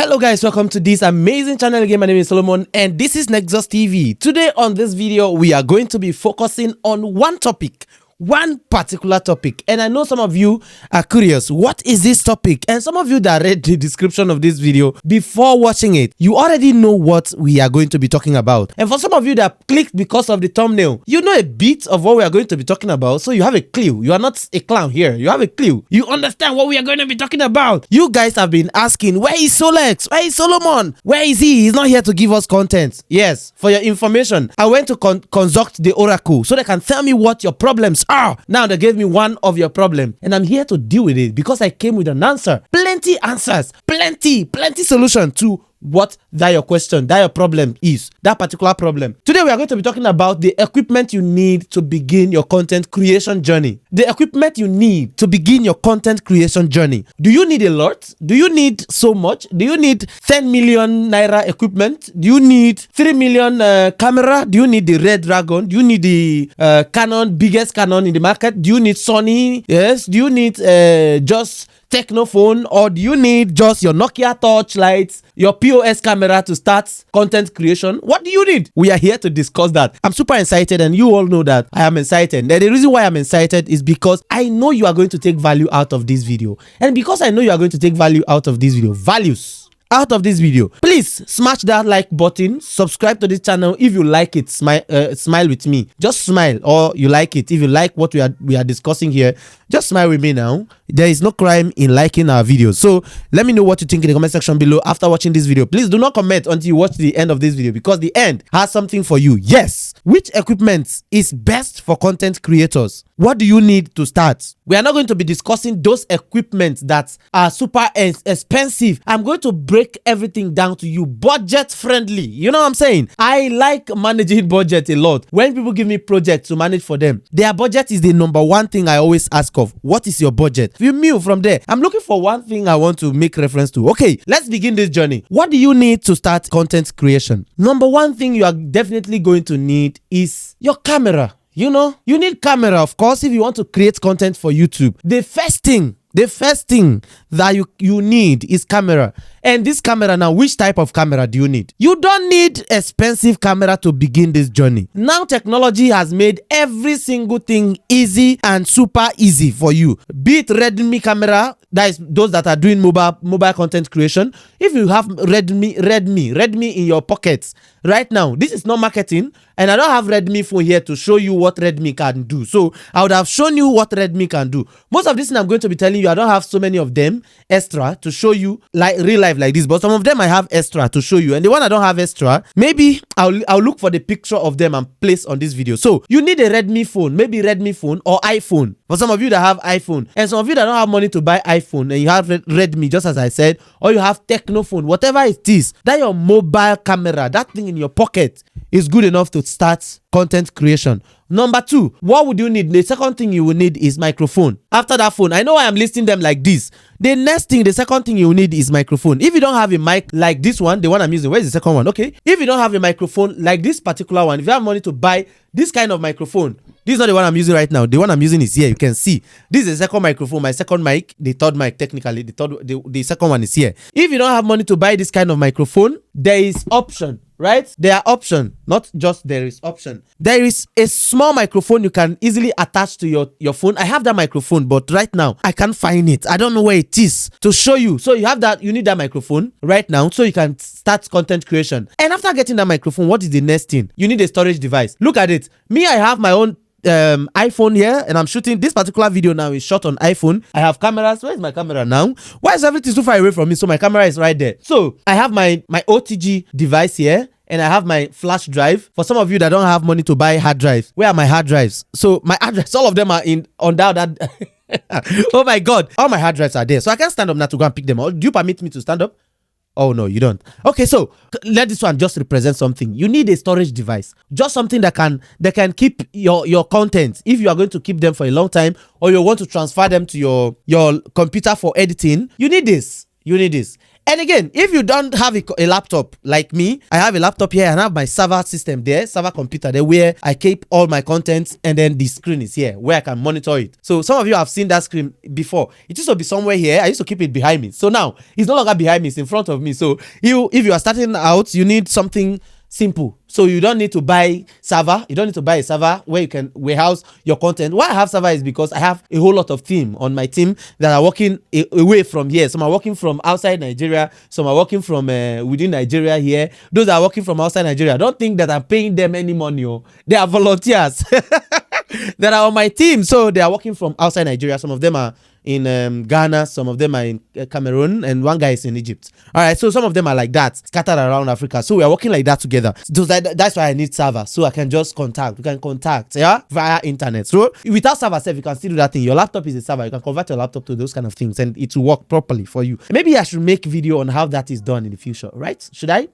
Hello guys, welcome to this amazing channel again. My name is Solomon and this is Nexus TV. Today on this video, we are going to be focusing on one particular topic, and I know some of you are curious, what is this topic? And some of you that read the description of this video before watching it, you already know what we are going to be talking about. And for some of you that clicked because of the thumbnail, you know a bit of what we are going to be talking about, so you have a clue. You are not a clown here, you have a clue. You understand what we are going to be talking about. You guys have been asking, where is Solex? Where is Solomon? Where is he? He's not here to give us content. Yes, for your information, I went to consult the oracle so they can tell me what your problems are. Now they gave me one of your problem and I'm here to deal with it because I came with an answer. Plenty answers, plenty solution to what that your question, that your problem is, that particular problem. Today we are going to be talking about the equipment you need to begin your content creation journey. The equipment you need to begin your content creation journey. Do you need a lot? Do you need so much? Do you need 10 million naira equipment? Do you need 3 million camera? Do you need the Red Dragon? Do you need the Canon, biggest Canon in the market? Do you need Sony? Yes. Do you need just Technophone, or do you need just your Nokia Torchlight, your POS camera to start content creation? What do you need? We are here to discuss that. I'm super excited and you all know that I am excited. And the reason why I'm excited is because I know you are going to take value out of this video. And because I know you are going to take value out of this video, out of this video, please smash that like button, subscribe to this channel if you like it. Smile with me, just smile, or you like it. If you like what we are discussing here, just smile with me now. There is no crime in liking our videos. So let me know what you think in the comment section below after watching this video. Please do not comment until you watch the end of this video, because the end has something for you. Yes, which equipment is best for content creators? What do you need to start? We are not going to be discussing those equipment that are super expensive. I'm going to break everything down to you, budget friendly. You know what I'm saying? I like managing budget a lot. When people give me projects to manage for them, their budget is the number one thing I always ask of. What is your budget? You move from there. I'm looking for one thing I want to make reference to. Okay, let's begin this journey. What do you need to start content creation? Number one thing you are definitely going to need is your camera. You know, you need camera, of course, if you want to create content for YouTube. The first thing that you need is camera. And this camera now, which type of camera do you need? You don't need expensive camera to begin this journey. Now technology has made every single thing easy and super easy for you. Be it Redmi camera, that is those that are doing mobile content creation. If you have Redmi in your pockets right now, this is not marketing, and I don't have Redmi phone here to show you what Redmi can do. So I would have shown you what Redmi can do. Most of this thing I'm going to be telling you, I don't have so many of them extra to show you like real life like this, but some of them I have extra to show you, and the one I don't have extra, maybe I'll look for the picture of them and place on this video. So you need a Redmi phone, maybe Redmi phone or iPhone. For some of you that have iPhone, and some of you that don't have money to buy iPhone and you have Redmi, just as I said, or you have Technophone, whatever it is, that your mobile camera, that thing in your pocket, is good enough to start content creation. Number two, what would you need? The second thing you will need is microphone. After that phone, I know I am listing them like this. The next thing, the second thing you will need is microphone. If you don't have a mic like this one, the one I'm using, where's the second one? Okay, if you don't have a microphone like this particular one, if you have money to buy this kind of microphone, this is not the one I'm using right now. The one I'm using is here. You can see this is the second microphone, my second mic, the third mic technically. The second one is here. If you don't have money to buy this kind of microphone, there is option. Right? There are options, not just there is option. There is a small microphone you can easily attach to your phone. I have that microphone, but right now I can't find it. I don't know where it is to show you. So you have that, you need that microphone right now so you can start content creation. And after getting that microphone, what is the next thing? You need a storage device. Look at it. Me, I have my own iPhone here, and I'm shooting this particular video now is shot on iPhone. I have cameras. Where is my camera now? Why is everything so far away from me? So my camera is right there. So I have my OTG device here, and I have my flash drive. For some of you that don't have money to buy hard drives, where are my hard drives? So my hard drives, all of them are on that. Oh my god, all my hard drives are there. So I can't stand up now to go and pick them up. Do you permit me to stand up? Oh no, you don't. Okay, so let this one just represent something. You need a storage device, just something that can keep your content. If you are going to keep them for a long time, or you want to transfer them to your computer for editing, you need this. And again, if you don't have a laptop like me, I have a laptop here and I have my server system there, server computer there, where I keep all my content, and then the screen is here where I can monitor it. So some of you have seen that screen before. It used to be somewhere here. I used to keep it behind me. So now it's no longer behind me, it's in front of me. So if you are starting out, you need something simple. So you don't need to buy server. You don't need to buy a server where you can warehouse your content. Why I have server is because I have a whole lot of team on my team that are working away from here. Some are working from outside Nigeria. Some are working from within Nigeria here. Those that are working from outside Nigeria, don't think that I'm paying them any money. Oh. They are volunteers that are on my team. So they are working from outside Nigeria. Some of them are in Ghana, some of them are in Cameroon, and one guy is in Egypt. All right, so some of them are like that, scattered around Africa. So we are working like that together. So that's why I need server, so I can just contact. We can contact, yeah, via internet. So without server, you can still do that thing. Your laptop is a server. You can convert your laptop to those kind of things, and it will work properly for you. Maybe I should make video on how that is done in the future, right? Should I?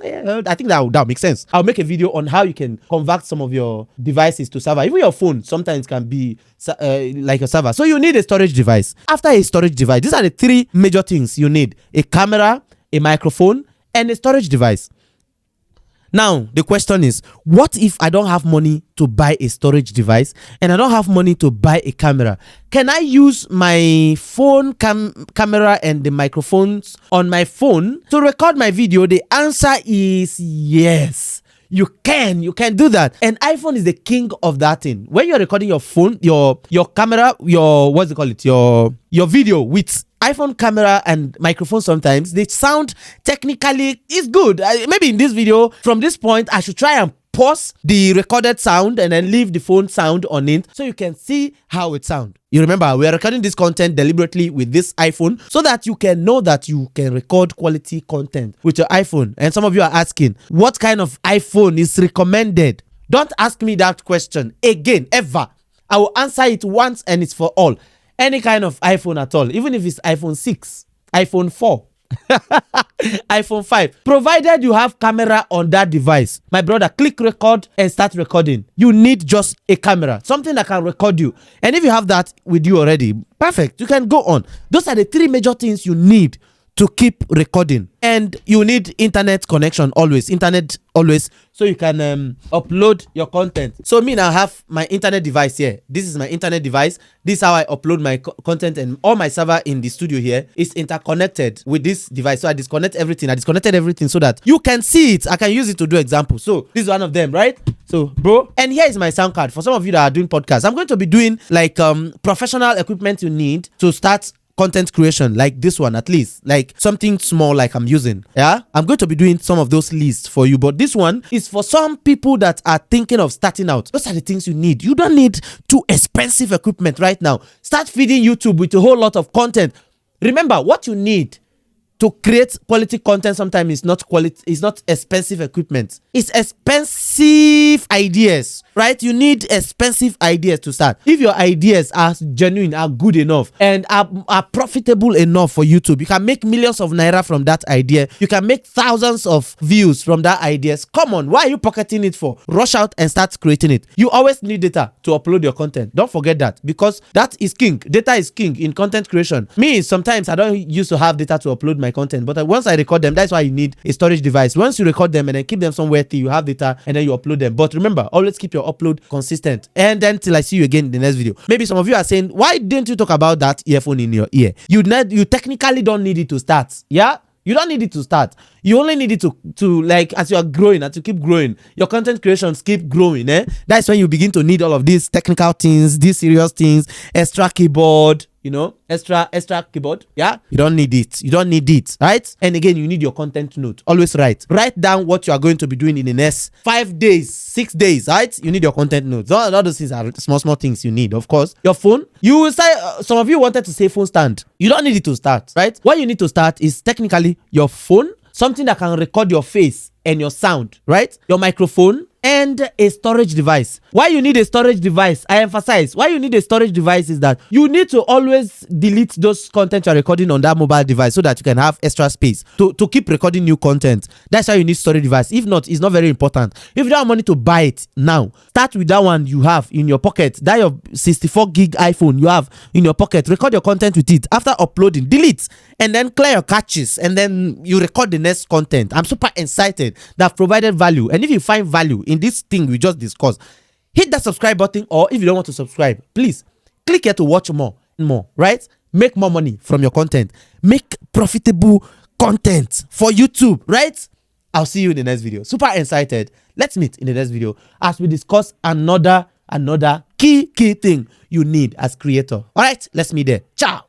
Yeah, I think that would make sense. I'll make a video on how you can convert some of your devices to server. Even your phone sometimes can be like a server. So you need a storage device. After a storage device, these are the three major things you need: a camera, a microphone, and a storage device. Now, the question is, what if I don't have money to buy a storage device and I don't have money to buy a camera? Can I use my phone camera and the microphones on my phone to record my video? The answer is yes. You can do that. And iPhone is the king of that thing. When you're recording your phone, your camera, your video with iPhone camera and microphone, sometimes the sound technically is good. Maybe in this video, from this point, I should try and pause the recorded sound and then leave the phone sound on it so you can see how it sounds. You remember, we are recording this content deliberately with this iPhone so that you can know that you can record quality content with your iPhone. And some of you are asking, what kind of iPhone is recommended? Don't ask me that question again, ever. I will answer it once and it's for all. Any kind of iPhone at all, even if it's iPhone 6, iPhone 4, iPhone 5, provided you have camera on that device. My brother, click record and start recording. You need just a camera, something that can record you. And if you have that with you already, perfect, you can go on. Those are the three major things you need to keep recording. And you need internet connection always, so you can upload your content. So me now have my internet device here. This is my internet device. This is how I upload my content, and all my server in the studio here is interconnected with this device. So I disconnected everything so that you can see it. I can use it to do examples. So this is one of them, right? So bro, and here is my sound card. For some of you that are doing podcasts, I'm going to be doing like professional equipment you need to start content creation, like this one, at least like something small like I'm using. Yeah, I'm going to be doing some of those lists for you, but this one is for some people that are thinking of starting out. Those are the things you need. You don't need too expensive equipment right now. Start feeding YouTube with a whole lot of content. Remember, what you need to create quality content sometimes is not quality, it's not expensive equipment. It's expensive ideas, right? You need expensive ideas to start. If your ideas are genuine, are good enough, and are profitable enough for YouTube, you can make millions of naira from that idea. You can make thousands of views from that ideas. Come on, why are you pocketing it for? Rush out and start creating it. You always need data to upload your content. Don't forget that, because that is king. Data is king in content creation. Me, sometimes I don't used to have data to upload my content, but once I record them, that's why you need a storage device. Once you record them and then keep them somewhere till you have data, and then you upload them. But remember, always keep your upload consistent. And then till I see you again in the next video. Maybe some of you are saying, why didn't you talk about that earphone in your ear? You technically don't need it to start. Yeah, you don't need it to start. You only need it to like, as you are growing, as you keep growing, your content creations keep growing. That's when you begin to need all of these technical things, these serious things, extra keyboard, extra keyboard. Yeah, you don't need it, right? And again, you need your content note. Always write down what you are going to be doing in the next 5 days, 6 days, right? You need your content notes. All those things are small things you need. Of course, your phone. You will say, some of you wanted to say phone stand. You don't need it to start, right? What you need to start is technically your phone, something that can record your face and your sound, right? Your microphone, and a storage device. Why you need a storage device? I emphasize, why you need a storage device is that you need to always delete those content you're recording on that mobile device so that you can have extra space to keep recording new content. That's why you need storage device. If not, it's not very important. If you don't have money to buy it now, start with that one you have in your pocket, that your 64 gig iPhone you have in your pocket. Record your content with it. After uploading, delete, and then clear your caches, and then you record the next content. I'm super excited that I've provided value. And if you find value in this thing we just discussed, hit that subscribe button, or if you don't want to subscribe, please click here to watch more, right? Make more money from your content. Make profitable content for YouTube, right? I'll see you in the next video. Super excited. Let's meet in the next video as we discuss another key thing you need as creator. All right, let's meet there. Ciao.